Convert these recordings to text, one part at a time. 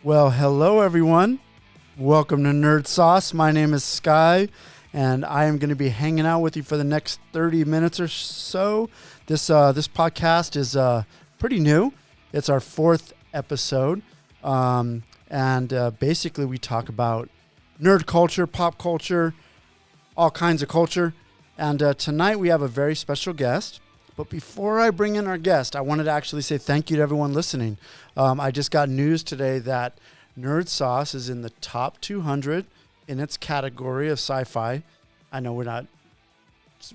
Well, hello everyone. Welcome to Nerd Sauce. My name is Sky, and I am going to be hanging out with you for the next 30 minutes or so. This podcast is pretty new. It's our fourth episode, and basically we talk about nerd culture, pop culture, all kinds of culture. And tonight we have a very special guest. But before I bring in our guest, I wanted to actually say thank you to everyone listening. I just got news today that Nerd Sauce is in the top 200 in its category of sci-fi. I know we're not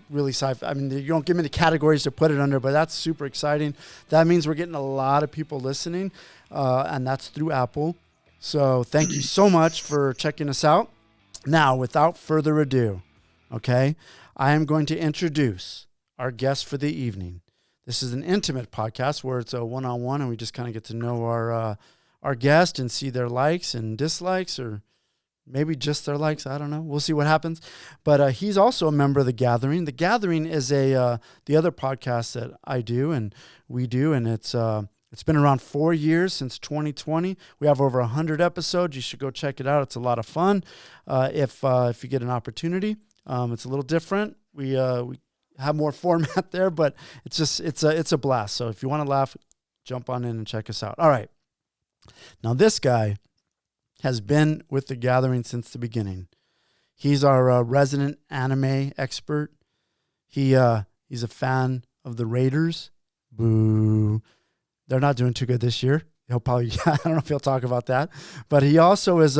really sci-fi. I mean, you don't give me the categories to put it under, but that's super exciting. That means we're getting a lot of people listening, and that's through Apple. So thank you so much for checking us out. Now, without further ado, okay, I am going to introduce our guest for the evening. This is an intimate podcast where it's a one-on-one, and we just kind of get to know our guest and see their likes and dislikes, or maybe just their likes. I don't know. We'll see what happens. But he's also a member of The Gathering. The Gathering is the other podcast that I do and we do, and it's been around 4 years, since 2020. We have over 100 episodes. You should go check it out. It's a lot of fun if you get an opportunity. It's a little different. We have more format there, but it's a blast. So if you want to laugh, jump on in and check us out. All right. Now this guy has been with The Gathering since the beginning. He's our resident anime expert. He's a fan of the Raiders. Boo. They're not doing too good this year. He'll probably, I don't know if he'll talk about that, but he also is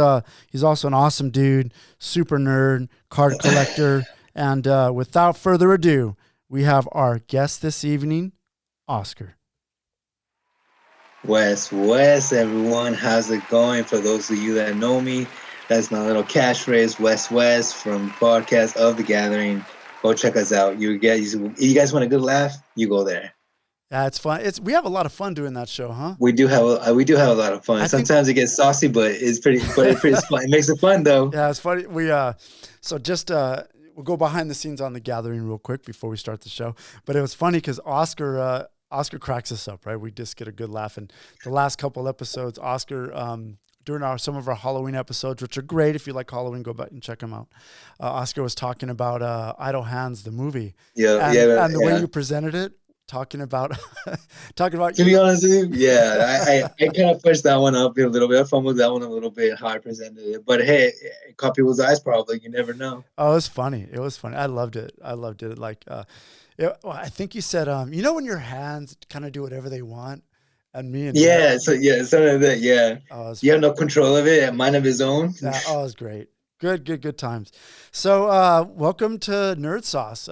he's also an awesome dude, super nerd, card collector. And without further ado, we have our guest this evening, Oscar. Wes, everyone. How's it going? For those of you that know me, that's my little catchphrase, Wes from podcast of The Gathering. Go check us out. You guys want a good laugh? You go there. Yeah, it's fun. We have a lot of fun doing that show, huh? We do have a lot of fun. Sometimes it gets saucy, but it's pretty fun. It makes it fun though. Yeah, it's funny. We'll go behind the scenes on The Gathering real quick before we start the show. But it was funny because Oscar cracks us up, right? We just get a good laugh. And the last couple episodes, Oscar, during some of our Halloween episodes, which are great. If you like Halloween, go back and check them out. Oscar was talking about Idle Hands, the movie. And the way you presented it, talking about to be honest with you, I kind of pushed that one up a little bit. I fumbled that one a little bit how I presented it, but hey, it caught people's eyes probably. You never know. Oh, it was funny. I loved it. Like I think you said when your hands kind of do whatever they want, and me and something like that. You have no control of it, mind of his own. Yeah, it was great. Good times. So welcome to Nerd Sauce.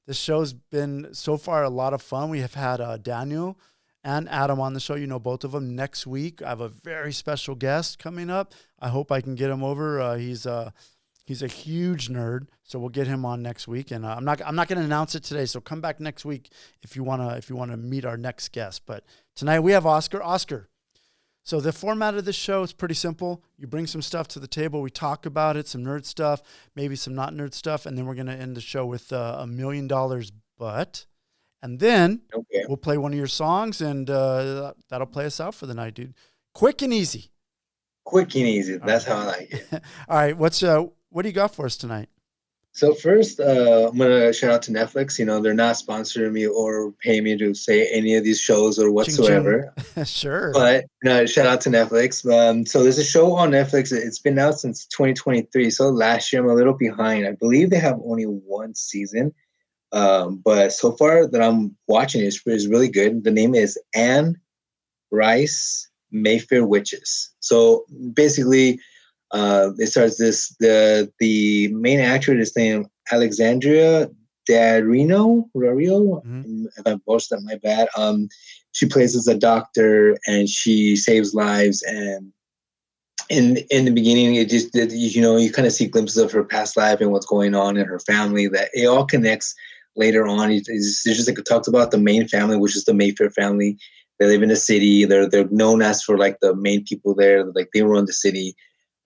This show's been, so far, a lot of fun. We have had Daniel and Adam on the show. You know both of them. Next week, I have a very special guest coming up. I hope I can get him over. He's a huge nerd, so we'll get him on next week. And I'm not going to announce it today, so come back next week if you wanna meet our next guest. But tonight we have Oscar. Oscar. So the format of this show is pretty simple. You bring some stuff to the table. We talk about it, some nerd stuff, maybe some not nerd stuff. And then we're going to end the show with $1 million butt. And then we'll play one of your songs, and that'll play us out for the night, dude. Quick and easy. That's how I like it. All right. What do you got for us tonight? So first, I'm going to shout out to Netflix. They're not sponsoring me or paying me to say any of these shows or whatsoever. Sure. But shout out to Netflix. So there's a show on Netflix. It's been out since 2023. So last year, I'm a little behind. I believe they have only one season. But so far that I'm watching it is really good. The name is Anne Rice Mayfield Witches. So basically, it starts the main actor is named Alexandria Dario. If I boast that, my bad. She plays as a doctor and she saves lives. And in the beginning, it just you kind of see glimpses of her past life and what's going on in her family. That it all connects later on. It's just like it talks about the main family, which is the Mayfair family. They live in a city. They're known as for like the main people there. Like they run the city.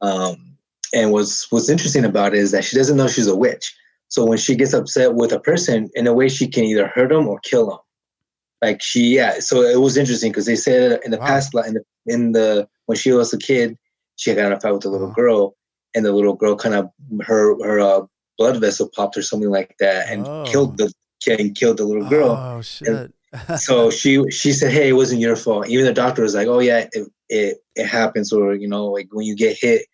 And what's interesting about it is that she doesn't know she's a witch. So when she gets upset with a person, in a way, she can either hurt them or kill them. So it was interesting because they said in the past, in the when she was a kid, she got in a fight with a little Uh-huh. girl, and the little girl kind of her blood vessel popped or something like that, and Oh. killed the little girl. Oh And shit. so she said, "Hey, it wasn't your fault." Even the doctor was like, "Oh yeah, it happens, or like when you get hit."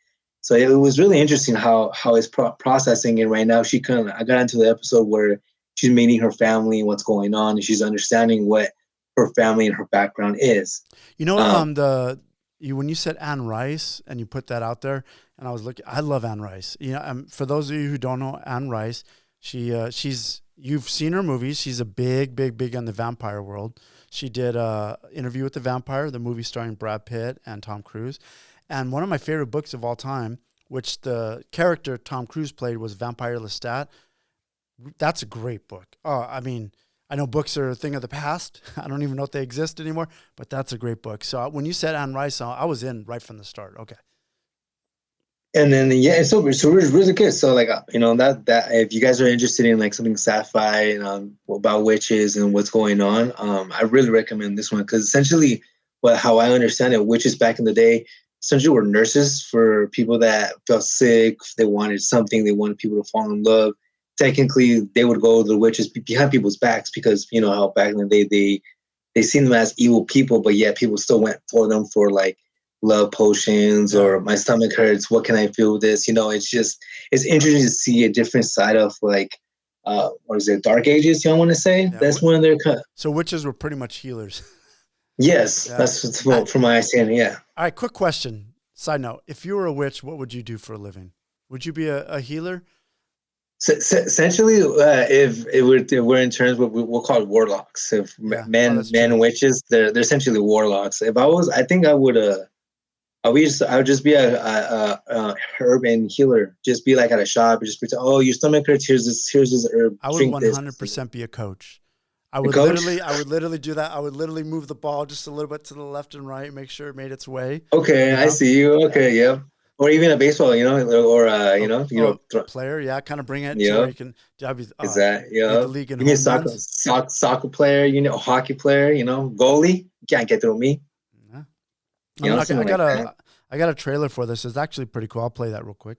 So it was really interesting how it's processing it right now. I got into the episode where she's meeting her family and what's going on, and she's understanding what her family and her background is. You know, Um, when you said Anne Rice and you put that out there, and I was looking, I love Anne Rice. You know, for those of you who don't know Anne Rice, you've seen her movies. She's a big in the vampire world. She did Interview with the Vampire, the movie starring Brad Pitt and Tom Cruise, and one of my favorite books of all time, which the character Tom Cruise played, was Vampire Lestat. That's a great book. Oh, I mean, I know books are a thing of the past. I don't even know if they exist anymore, but that's a great book. So when you said Anne Rice, I was in right from the start. Okay. and then yeah, it's really good. So like that if you guys are interested in like something sci-fi and about witches and what's going on, I really recommend this one because essentially, how I understand it, witches back in the day essentially were nurses for people that felt sick. They wanted something. They wanted people to fall in love. Technically, they would go to the witches behind people's backs because you know how back in the day they seen them as evil people, but yet people still went for them for like love potions Yeah. or my stomach hurts. What can I feel with this? It's interesting to see a different side of like, what is it? Dark Ages. I want to say Yeah. that's one of their So witches were pretty much healers. Yes, Yeah. that's from my understanding. Yeah. All right. Quick question. Side note. If you were a witch, what would you do for a living? Would you be a healer? Essentially, if we're in terms of what we'll call warlocks, if Yeah. Oh, men that's men true. and witches, they're essentially warlocks. If I was, I think I would just be a herb and healer. Just be like at a shop, just pretend. Oh, your stomach hurts. Here's this herb. I would Drink this. 100% be a coach. The coach. I would literally do that. I would literally move the ball just a little bit to the left and right, make sure it made its way. Okay, You I know? see you. Yeah. Okay, yep. Or even a baseball, or A player. Yeah. Kind of bring it to where yep. you can, I'd be, Is that lead the yep? league in Give me a home runs. soccer player, hockey player, goalie. You can't get through me, Yeah. I something like that. I got a trailer for this. It's actually pretty cool. I'll play that real quick.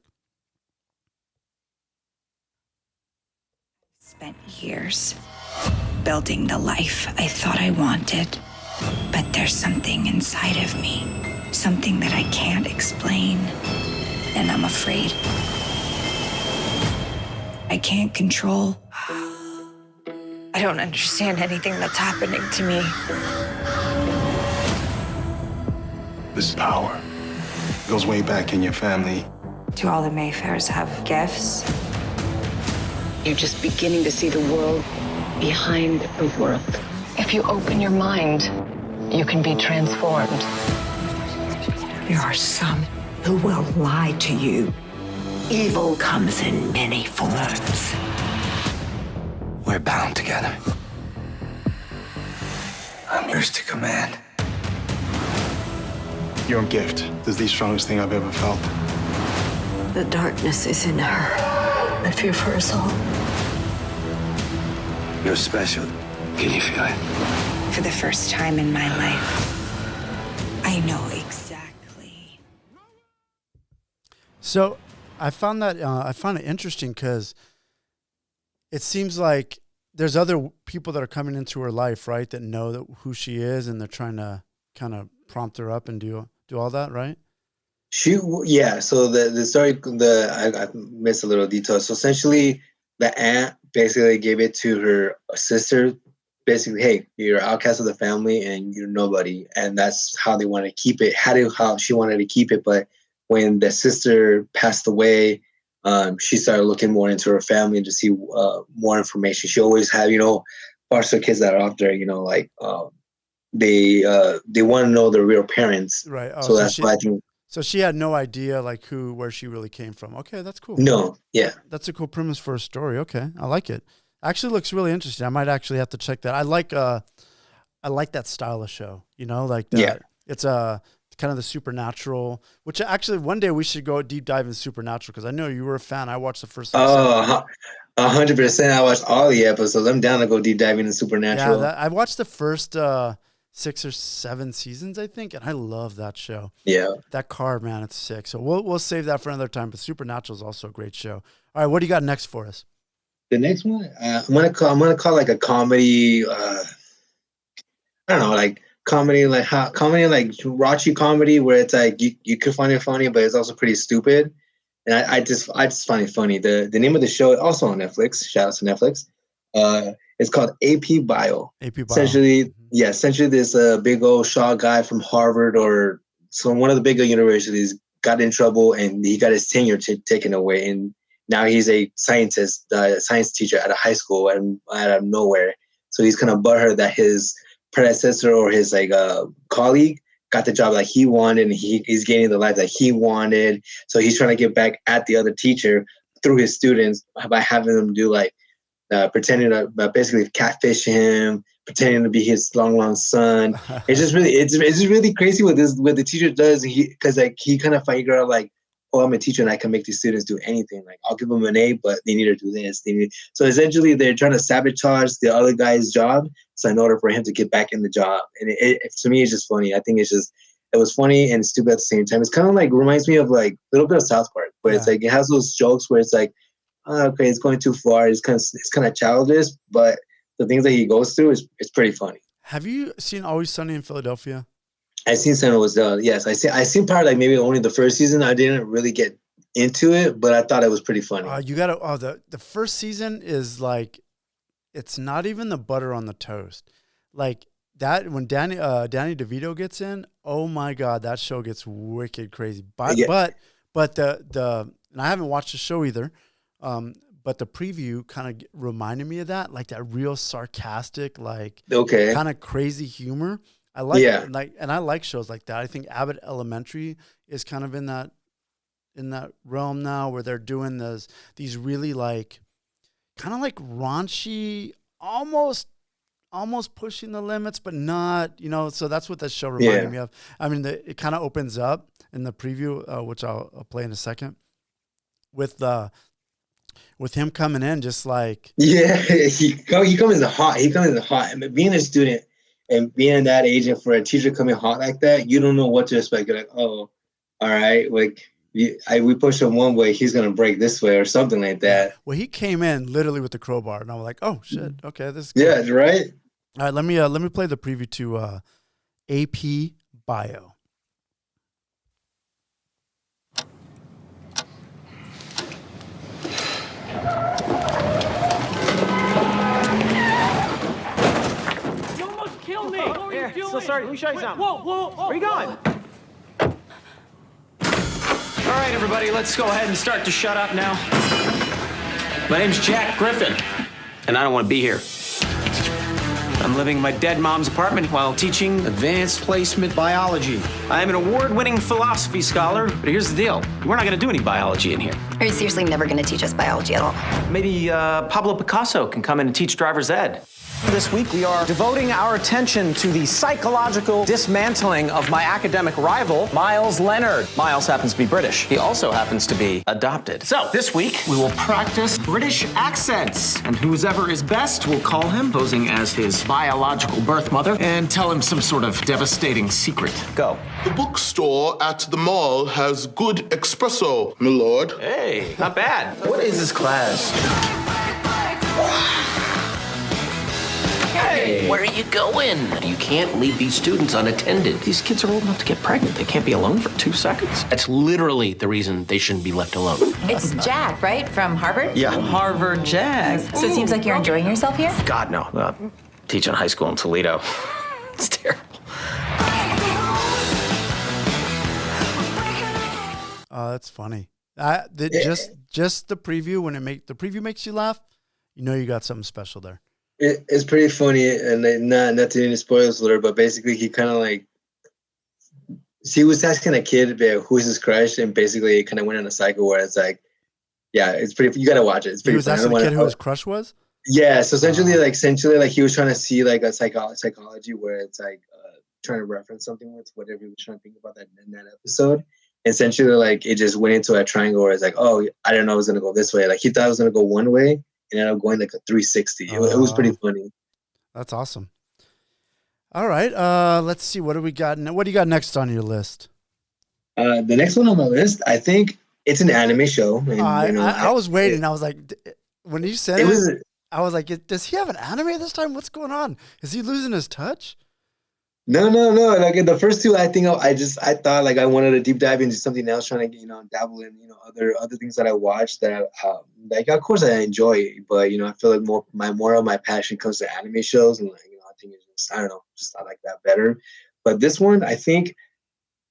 Spent years building the life I thought I wanted. But there's something inside of me, something that I can't explain. And I'm afraid I can't control. I don't understand anything that's happening to me. This power goes way back in your family. Do all the Mayfairs have gifts? You're just beginning to see the world behind the world. If you open your mind, you can be transformed. There are some who will lie to you. Evil comes in many forms. We're bound together. I'm yours to command. Your gift is the strongest thing I've ever felt. The darkness is in her. I fear for us all. You're special. Can you feel it? For the first time in my life, I know exactly. So I found it interesting because it seems like there's other people that are coming into her life, right? That know who she is, and they're trying to kind of prompt her up and do all that, right? So the story, I missed a little detail. So essentially, the aunt basically gave it to her sister. Basically, hey, you're outcast of the family and you're nobody, and that's how they want to keep it. How she wanted to keep it, but when the sister passed away, she started looking more into her family to see more information. She always had, foster kids that are out there, they want to know their real parents. Right. Oh, So that's why I think. So she had no idea like where she really came from. Okay, that's cool. No, yeah, That's a cool premise for a story. Okay, I like it. Actually, looks really interesting. I might actually have to check that. I like that style of show. Like that. Yeah. It's kind of the supernatural. Which actually one day we should go deep dive in supernatural because I know you were a fan. I watched the first. Oh, 100%. I watched all the episodes. I'm down to go deep diving in Supernatural. Yeah, I watched the first 6 or 7 seasons, I think, and I love that show. Yeah. That car, man, it's sick. So we'll save that for another time. But Supernatural is also a great show. All right, what do you got next for us? The next one, I'm gonna call like a comedy. I don't know, like comedy, like raunchy comedy, where it's like you could find it funny, but it's also pretty stupid. And I just find it funny. The name of the show, also on Netflix. Shout out to Netflix. It's called AP Bio. AP Bio. Essentially, this big old Shaw guy from Harvard or one of the bigger universities got in trouble and he got his tenure taken away. And now he's a science teacher at a high school and out of nowhere. So he's kind of butthurt that his predecessor or his colleague got the job like he wanted, and he's gaining the life that he wanted. So he's trying to get back at the other teacher through his students by having them do like pretending to basically catfish him, pretending to be his long son. It's just really crazy what the teacher does. Because he kind of figure out like, oh, I'm a teacher and I can make these students do anything. Like I'll give them an A, but they need to do this. So essentially they're trying to sabotage the other guy's job. So in order for him to get back in the job, and to me, it's just funny. I think it was funny and stupid at the same time. It's kind of like reminds me of like a little bit of South Park, where it's like it has those jokes where it's like, oh, okay, it's going too far. It's kind of childish, but the things that he goes through it's pretty funny. Have you seen Always Sunny in Philadelphia? I seen Senna was done. Yes, I seen part like maybe only the first season. I didn't really get into it, but I thought it was pretty funny. The first season is like, it's not even the butter on the toast. Like that when Danny DeVito gets in, oh my God, that show gets wicked crazy. But and I haven't watched the show either. But the preview kind of reminded me of that, like that real sarcastic, like kind of crazy humor. I like shows like that. I think Abbott Elementary is kind of in that realm now, where they're doing these really like kind of like raunchy, almost pushing the limits, but not, so that's what that show reminded me of. I mean, it kind of opens up in the preview, which I'll play in a second, with him coming in just like, he comes in hot. And being a student and being that agent for a teacher coming hot like that, you don't know what to expect. You're like, oh, all right, like we push him one way, he's gonna break this way or something like that. Well, he came in literally with the crowbar, and I was like, oh shit, okay, this is good. Yeah, right. All right, let me play the preview to AP Bio. You almost killed me. What were you doing? So sorry. Let me show you something. Whoa. Where are you going? All right, everybody, let's go ahead and start to shut up now. My name's Jack Griffin, and I don't want to be here. I'm living in my dead mom's apartment while teaching advanced placement biology. I'm an award-winning philosophy scholar, but here's the deal. We're not going to do any biology in here. Are you seriously never going to teach us biology at all? Maybe Pablo Picasso can come in and teach driver's ed. This week, we are devoting our attention to the psychological dismantling of my academic rival, Miles Leonard. Miles happens to be British. He also happens to be adopted. So, this week, we will practice British accents. And whoever is best will call him, posing as his biological birth mother, and tell him some sort of devastating secret. Go. The bookstore at the mall has good espresso, my lord. Hey, not bad. What is this class? Hey, where are you going? You can't leave these students unattended. These kids are old enough to get pregnant. They can't be alone for 2 seconds. That's literally the reason they shouldn't be left alone. It's Jack, right? From Harvard? Yeah. Harvard Jack. So it seems like you're enjoying yourself here? God, no. Teaching high school in Toledo. It's terrible. Oh, that's funny. Just the preview, the preview makes you laugh, you got something special there. It's pretty funny, and not to any spoilers alert, but basically he kind of like, he was asking a kid who's his crush, and basically it kind of went in a cycle where it's like, yeah, it's pretty. You gotta watch it. It's pretty. He was asking the kid who his crush was. Yeah, so essentially he was trying to see like a psychology where it's like trying to reference something with whatever he was trying to think about in that episode. Essentially, like it just went into a triangle where it's like, oh, I don't know, it was gonna go this way. Like he thought it was gonna go one way. And ended up going like a 360. It was pretty funny. That's awesome. All right. Let's see. What do we got? What do you got next on your list? The next one on my list, I think it's an anime show. And, I was waiting. I was like, when you said it, I was like, does he have an anime this time? What's going on? Is he losing his touch? No. Like in the first two, I think I thought like I wanted to deep dive into something else, trying to dabble in other things that I watched that like of course I enjoy, but I feel like more of my passion comes to anime shows, and I think it's just I don't know, just I like that better. But this one, I think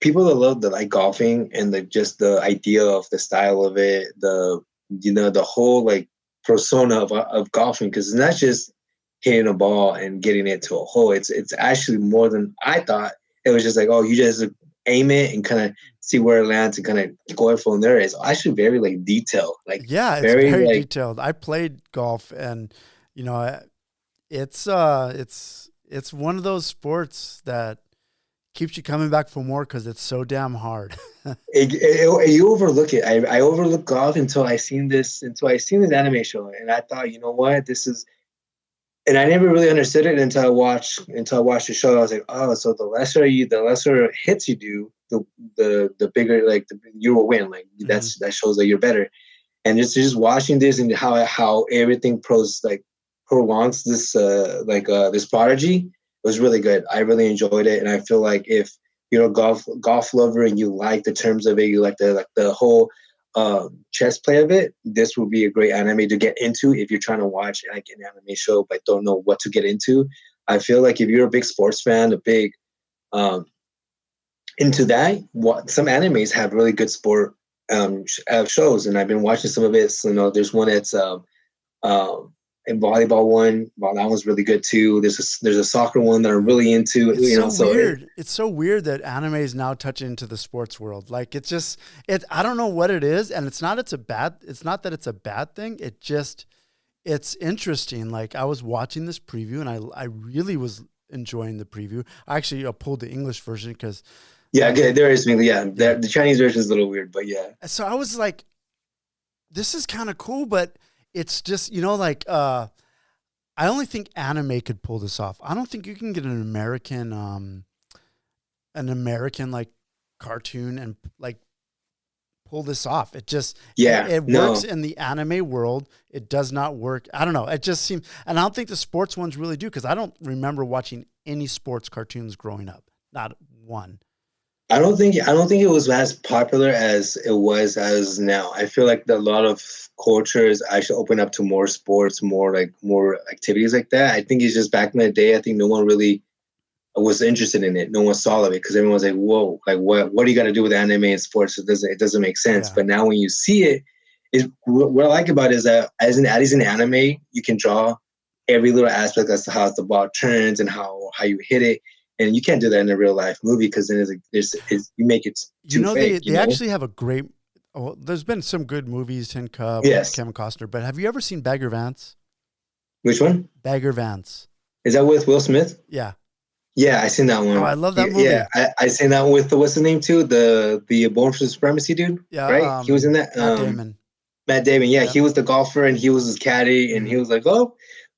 people that love like golfing and just the idea of the style of it, the whole like persona of golfing, because it's not just hitting a ball and getting it to a hole. It's actually more than I thought. It was just like, oh, you just aim it and kind of see where it lands and kind of go from there. It's actually very like detailed. Like yeah, it's very detailed. I played golf, and it's one of those sports that keeps you coming back for more because it's so damn hard. You overlook it. I overlooked golf until I seen this anime show, and I thought, you know what, this is. And I never really understood it until I watched the show. I was like, oh, so the lesser hits you do, the bigger you will win. Like that shows that you're better. And just watching this and how everything prolongs this this prodigy, it was really good. I really enjoyed it, and I feel like if you're a golf lover and you like the terms of it, you like the whole chess play of it, this will be a great anime to get into if you're trying to watch like an anime show but don't know what to get into. I feel like if you're a big sports fan, a big into that, some animes have really good sport shows, and I've been watching some of it. So, there's one that's a volleyball one. Well, that one's really good too. There's a soccer one that I'm really into. It's so weird. It's so weird that anime is now touching into the sports world. Like I don't know what it is, and it's not that it's a bad thing. It's interesting. Like I was watching this preview, and I really was enjoying the preview. I actually pulled the English version because there is the Chinese version is a little weird, but yeah. So I was like, this is kind of cool, but it's just, I only think anime could pull this off. I don't think you can get an American like cartoon and like pull this off. It just, it works in the anime world. It does not work. I don't know. It just seems, and I don't think the sports ones really do, because I don't remember watching any sports cartoons growing up. Not one. I don't think it was as popular as it was as now. I feel like a lot of cultures actually open up to more sports, more activities like that. I think it's just back in the day, I think no one really was interested in it. No one saw it because everyone was like, whoa, like what do you got to do with anime and sports? It doesn't make sense. Yeah. But now when you see it, what I like about it is that as an anime, you can draw every little aspect as to how the ball turns and how you hit it. And you can't do that in a real life movie because then you make it too fake. They actually have a great. Well, there's been some good movies, Tin Cup, Kevin Costner. But have you ever seen Bagger Vance? Which one? Bagger Vance. Is that with Will Smith? Yeah. Yeah, I seen that one. Oh, I love that movie. Yeah, I seen that with what's his name too? The Born for Supremacy dude. Yeah, right. He was in that. Matt Damon. Yeah, he was the golfer and he was his caddy, and he was like, oh.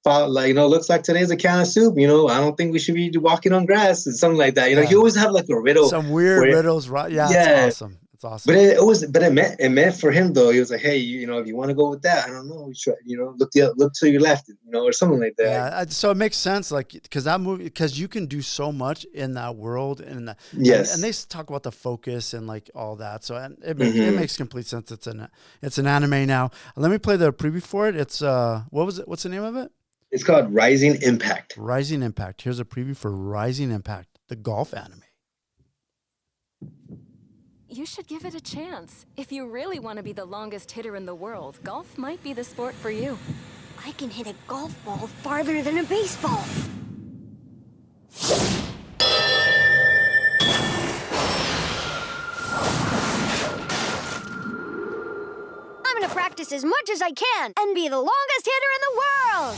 Looks like today's a can of soup. I don't think we should be walking on grass and something like that. He always have like a riddle. Some weird riddles, right? Yeah, it's awesome. It's awesome. But it meant for him though. He was like, hey, if you want to go with that, I don't know. Look to your left, or something like that. Yeah, so it makes sense, like because you can do so much in that world, and they talk about the focus and like all that. So it makes complete sense. It's an anime now. Let me play the preview for it. It's what's the name of it? It's called Rising Impact. Rising Impact. Here's a preview for Rising Impact, the golf anime. You should give it a chance. If you really want to be the longest hitter in the world, golf might be the sport for you. I can hit a golf ball farther than a baseball. I'm gonna practice as much as I can and be the longest hitter in the world!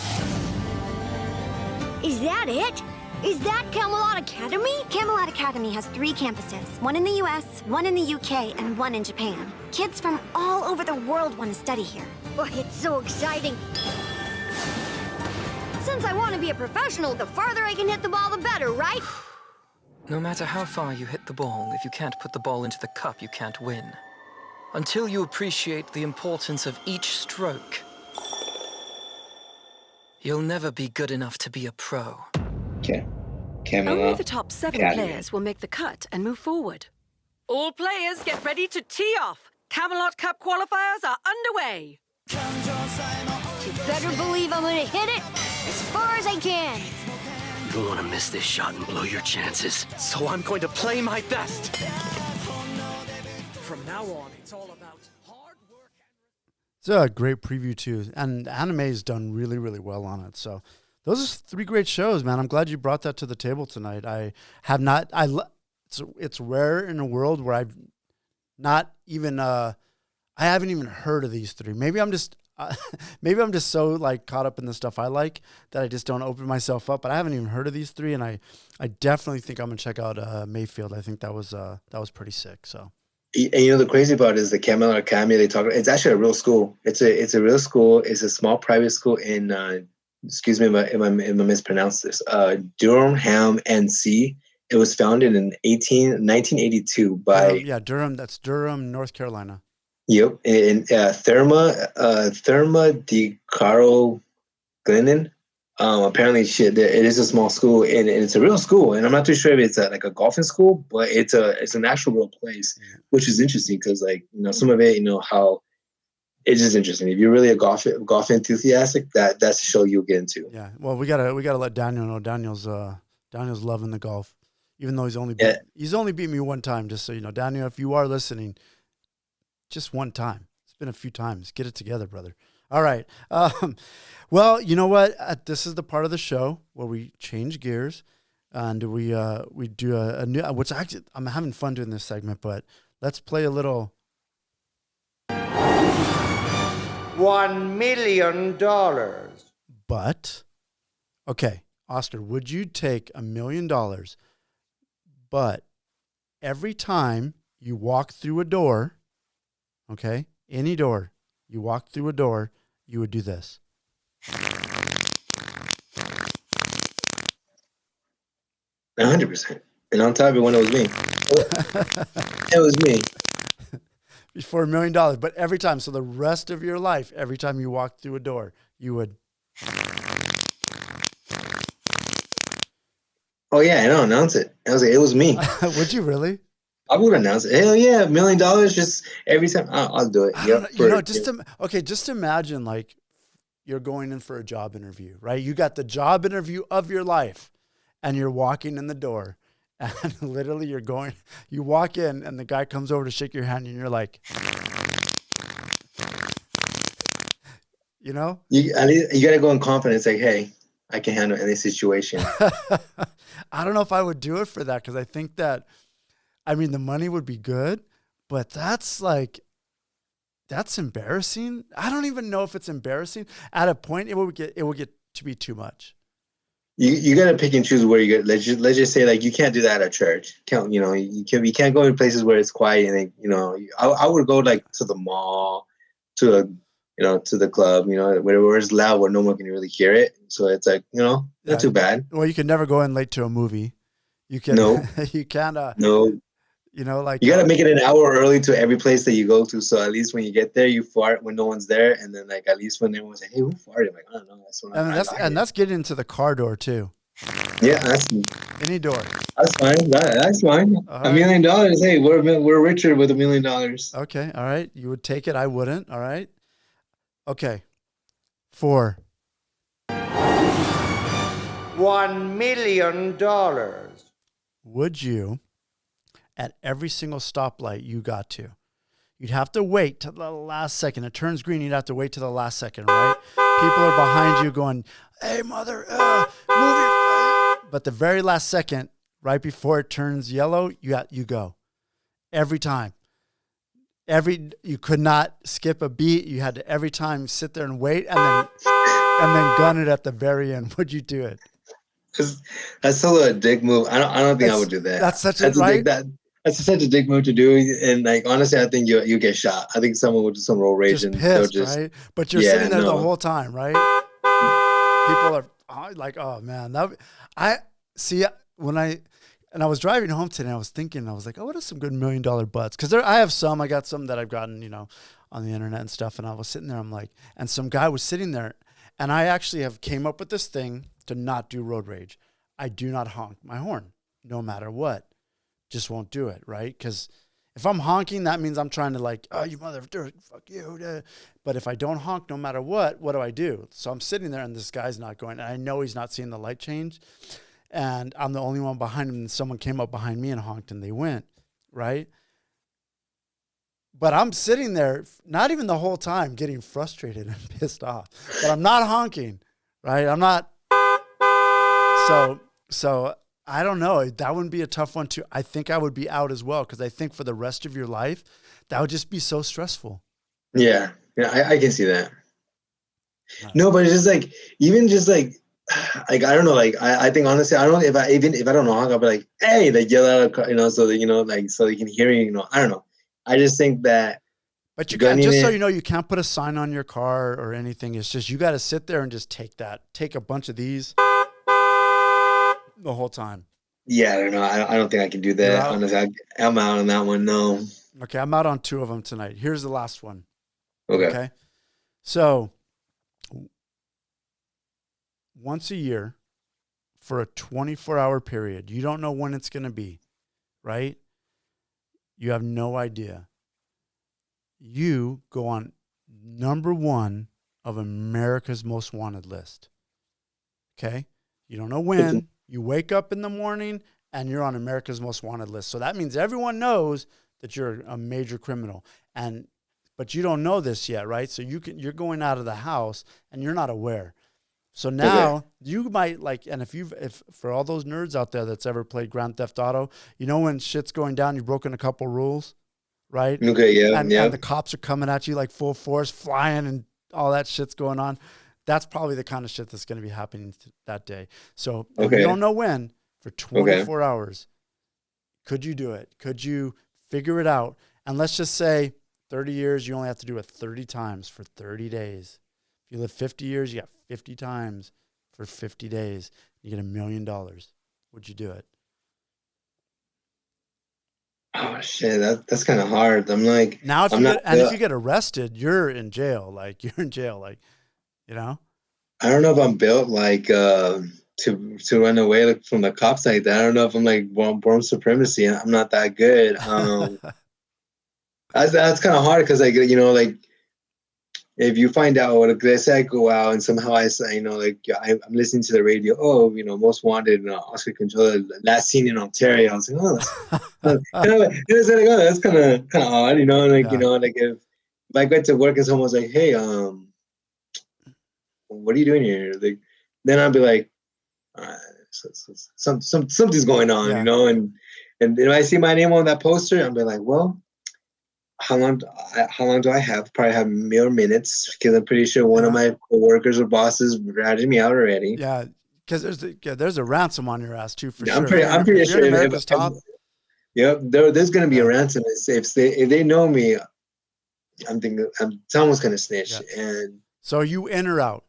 Is that it? Is that Camelot Academy? Camelot Academy has 3 campuses, one in the US, one in the UK, and one in Japan. Kids from all over the world want to study here. Oh, it's so exciting. Since I want to be a professional, the farther I can hit the ball, the better, right? No matter how far you hit the ball, if you can't put the ball into the cup, you can't win. Until you appreciate the importance of each stroke, you'll never be good enough to be a pro. Okay. Only the top 7 players will make the cut and move forward. All players get ready to tee off. Camelot Cup qualifiers are underway. You better believe I'm gonna hit it as far as I can. You don't want to miss this shot and blow your chances. So I'm going to play my best. From now on, it's all about hard work. It's a great preview too, and anime's done really, really well on it. So those are 3 great shows, man. I'm glad you brought that to the table tonight. I have not. It's rare in a world where I've not even. I haven't even heard of these 3. Maybe I'm just so like caught up in the stuff I like that I just don't open myself up. But I haven't even heard of these 3, and I definitely think I'm gonna check out Mayfield. I think that was pretty sick. So. And you know, the crazy part is the Camelot Academy. It's actually a real school. It's a real school. It's a small private school in. Excuse me if I mispronounce this. Durham, NC. It was founded in 1982 by. Durham. That's Durham, North Carolina. Yep, in Therma de Caro Glennon. Apparently, it is a small school, and it's a real school. And I'm not too sure if it's like a golfing school, but it's an actual real place, which is interesting because, like, you know, some of it, you know, how it's just interesting. If you're really a golf enthusiastic, that's a show you'll get into. Yeah, well, we gotta let Daniel know. Daniel's loving the golf, even though he's only beat me one time. Just so you know, Daniel, if you are listening, just one time. It's been a few times. Get it together, brother. All right. Well, you know what? This is the part of the show where we change gears, and we do a new. Which actually, I'm having fun doing this segment, but let's play a little. $1 million. But, okay, Oscar, would you take $1 million? But every time you walk through a door, okay, any door, you walk through a door, you would do this. 100%. And on top of it, when it was me. It was me. For $1 million, but every time, so the rest of your life, every time you walk through a door, you would. Oh yeah, I don't announce it. I was like, it was me. Would you really? I would announce it. Hell yeah, $1 million just every time. I'll do it. Just imagine like you're going in for a job interview, right? You got the job interview of your life, and you're walking in the door. And literally you walk in and the guy comes over to shake your hand and you're like, you know? You got to go in confidence like, hey, I can handle any situation. I don't know if I would do it for that because I think that, I mean, the money would be good, but that's embarrassing. I don't even know if it's embarrassing. At a point, it will get to be too much. You got to pick and choose where you go. Let's just say like you can't do that at church. You can't go in places where it's quiet and I would go like to the mall, to the club, where it's loud where no one can really hear it. So it's like not too bad. Well, you can never go in late to a movie. You can you can't. No. You got to make it an hour early to every place that you go to. So at least when you get there, you fart when no one's there, and then like at least when everyone's like, "Hey, who farted?" I'm like, I don't know. That's getting into the car door too. Yeah, that's any door. That's fine. That's fine. Right. $1 million. Hey, we're richer with $1 million. Okay, all right. You would take it. I wouldn't. All right. Okay. 4. $1 million. Would you? At every single stoplight you got to, you'd have to wait till the last second. It turns green. You'd have to wait till the last second, right? People are behind you going, "Hey, mother, move your." But the very last second, right before it turns yellow, you go. Every time. You could not skip a beat. You had to every time sit there and wait, and then gun it at the very end. Would you do it? Because that's still a dick move. I don't think I would do that. That's such a right. That's such a dick move to do, and like honestly, I think you get shot. I think someone would do some road rage and pissed, right? But you're sitting there the whole time, right? People are like, oh man, I see and I was driving home today. I was thinking, I was like, oh, what are some good $1 million butts? Because I have some. I got some that I've gotten, on the internet and stuff. And I was sitting there. I'm like, and some guy was sitting there, and I actually have came up with this thing to not do road rage. I do not honk my horn, no matter what. Just won't do it, right? Because if I'm honking, that means I'm trying to like, oh, you mother, fuck you. But if I don't honk, no matter what do I do? So I'm sitting there, and this guy's not going. And I know he's not seeing the light change. And I'm the only one behind him, and someone came up behind me and honked, and they went, right? But I'm sitting there, not even the whole time, getting frustrated and pissed off. But I'm not honking, right? I'm not. So I don't know. That wouldn't be a tough one, too. I think I would be out as well, because I think for the rest of your life, that would just be so stressful. Yeah, I can see that. No, but it's just like, even just like I don't know, like I think honestly, I don't know if I don't know, I'll be like, hey, they yell out, so that like so they can hear you, I don't know. I just think that. But you can't, just so you know, you can't put a sign on your car or anything. It's just you got to sit there and just take a bunch of these the whole time. Yeah, I don't know. I don't think I can do that. Honestly, I'm out on that one. No. Okay, I'm out on 2 of them tonight. Here's the last one. Okay. So once a year for a 24-hour period, you don't know when it's going to be, right? You have no idea. You go on number 1 of America's Most Wanted list. Okay? You don't know when. You wake up in the morning and you're on America's Most Wanted list. So that means everyone knows that you're a major criminal. But you don't know this yet, right? So you're going out of the house and you're not aware. So now you might and if for all those nerds out there that's ever played Grand Theft Auto, when shit's going down, you've broken a couple rules, right? Okay, yeah, and the cops are coming at you like full force, flying, and all that shit's going on. That's probably the kind of shit that's going to be happening that day. So if you don't know when, for 24 hours, could you do it? Could you figure it out? And let's just say 30 years, you only have to do it 30 times for 30 days. If you live 50 years, you got 50 times for 50 days. You get $1 million. Would you do it? Oh shit, that's kind of hard. I'm like, now if you get arrested, you're in jail. Like you're in jail. Like, I don't know if I'm built like to run away from the cops like that. I don't know if I'm like born supremacy. I'm not that good. That's kind of hard because like if you find out, let's say I go out and somehow I'm listening to the radio. Oh, most wanted, Oscar Controller, last seen in Ontario. I was like, that's kind of odd, if I get to work and someone's like, hey, what are you doing here? Like, then I'll be like, something's going on, and if I see my name on that poster, I'll be like, well, how long do I have? Probably have mere minutes, because I'm pretty sure one of my coworkers or bosses ratted me out already. Yeah, because there's a ransom on your ass too, for sure. I'm pretty sure. America's top. Yep, there's gonna be a ransom. If they know me, I'm thinking someone's gonna snitch. Yeah. And so you in or out?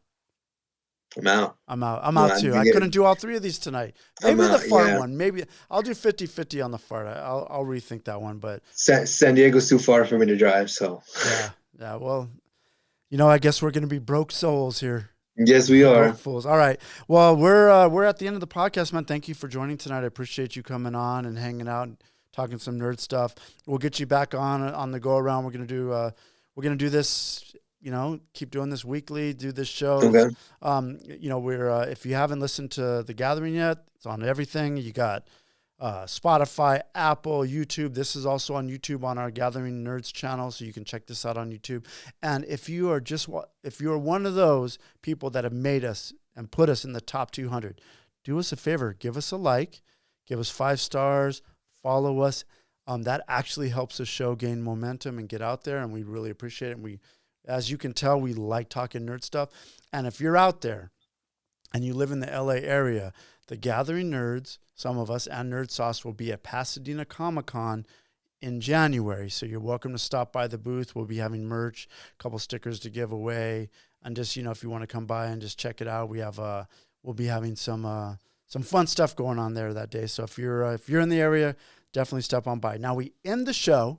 I'm out. I'm out too. I couldn't do all 3 of these tonight. Maybe the fart one. Maybe I'll do 50-50 on the fart. I'll rethink that one. But San Diego's too far for me to drive. So yeah. Well, I guess we're gonna be broke souls here. Yes, we are. Broke fools. All right. Well, we're at the end of the podcast, man. Thank you for joining tonight. I appreciate you coming on and hanging out and talking some nerd stuff. We'll get you back on the go around. We're gonna do this. Keep doing this weekly, do this show. Okay. We're if you haven't listened to The Gathering yet, it's on everything. You got Spotify, Apple, YouTube. This is also on YouTube on our Gathering Nerds channel, so you can check this out on YouTube. And if you are one of those people that have made us and put us in the top 200, do us a favor, give us a like, give us 5 stars, follow us. That actually helps the show gain momentum and get out there, and we really appreciate it. And as you can tell, we like talking nerd stuff. And if you're out there and you live in the LA area, the Gathering Nerds, some of us, and Nerd Sauce will be at Pasadena Comic-Con in January. So you're welcome to stop by the booth. We'll be having merch, a couple stickers to give away. And just, if you want to come by and just check it out, we have we'll be having some fun stuff going on there that day. So if you're in the area, definitely step on by. Now we end the show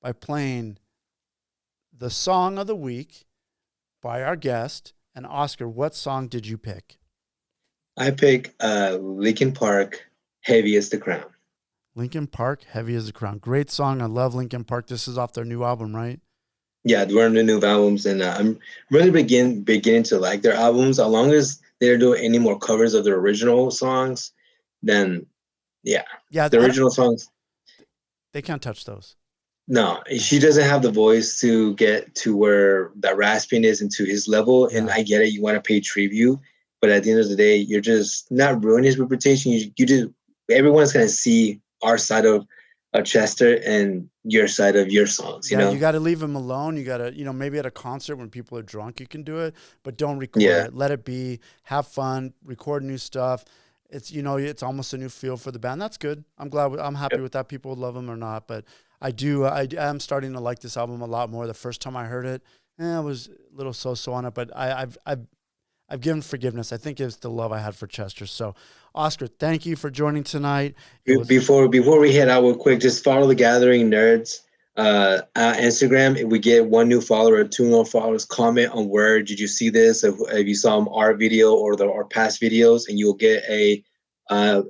by playing the song of the week by our guest. And Oscar, what song did you pick? I pick Linkin Park, Heavy as the Crown. Linkin Park, Heavy as the Crown. Great song. I love Linkin Park. This is off their new album, right? Yeah, they're one of the new albums, and I'm really beginning to like their albums. As long as they're doing any more covers of their original songs, then yeah, the original songs. They can't touch those. No, she doesn't have the voice to get to where that rasping is into his level. Yeah. And I get it. You want to pay tribute, but at the end of the day, you're just not ruining his reputation. You just, everyone's going to see our side of Chester and your side of your songs. You know, you got to leave him alone. You got to, maybe at a concert when people are drunk, you can do it, but don't record it. Let it be. Have fun. Record new stuff. It's, it's almost a new feel for the band. That's good. I'm happy with that. People love him or not, but I am starting to like this album a lot more. The first time I heard it, I was a little so-so on it, but I've given forgiveness. I think it's the love I had for Chester. So, Oscar, thank you for joining tonight. Before we head out real quick, just follow the Gathering Nerds Instagram. If we get one new follower or 2 more followers, comment on where did you see this? If you saw our video or our past videos, and you'll get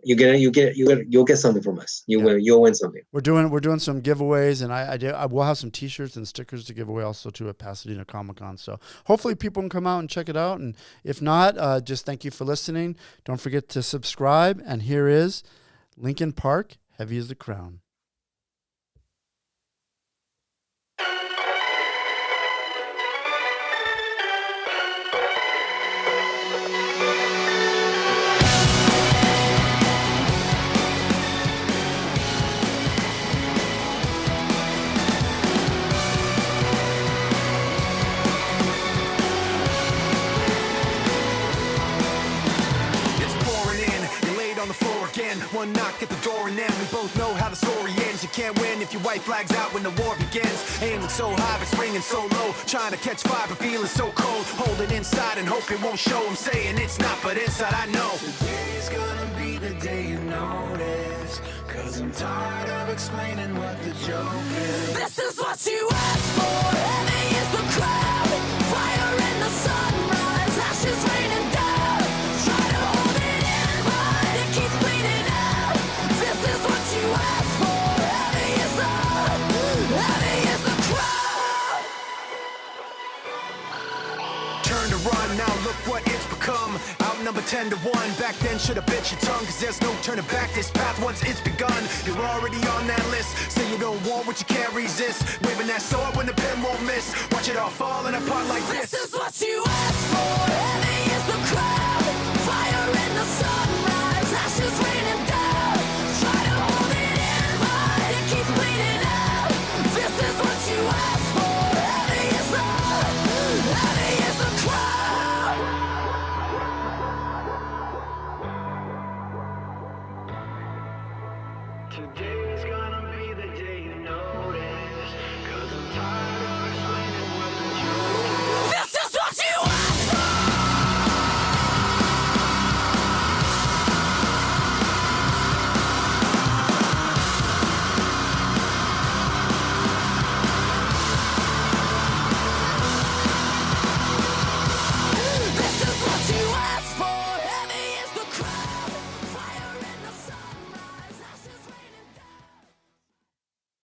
you'll get something from us. You'll win something. We're doing some giveaways, and I will have some T-shirts and stickers to give away also too at Pasadena Comic-Con. So hopefully people can come out and check it out. And if not, just thank you for listening. Don't forget to subscribe. And here is Linkin Park, Heavy as the Crown. One knock at the door and then we both know how the story ends. You can't win if your white flag's out when the war begins. Aiming so high but swinging so low, trying to catch fire but feeling so cold. Holding inside and hope it won't show. I'm saying it's not, but inside I know today's gonna be the day you notice, 'cause I'm tired of explaining what the joke is. This is what you asked for. Heavy is the crowd, fire in the sunrise, ashes raining down. Try to hold it in, but it keeps bleeding out. This is what you asked for. Heavy is the crowd. Turn to run, now look what it's become. Outnumbered 10-1, back then should've bit your tongue, 'cause there's no turning back. This path once it's begun, you're already on that list. Say you don't want what you can't resist, waving that sword when the pen won't miss. Watch it all falling apart like this. This is what you asked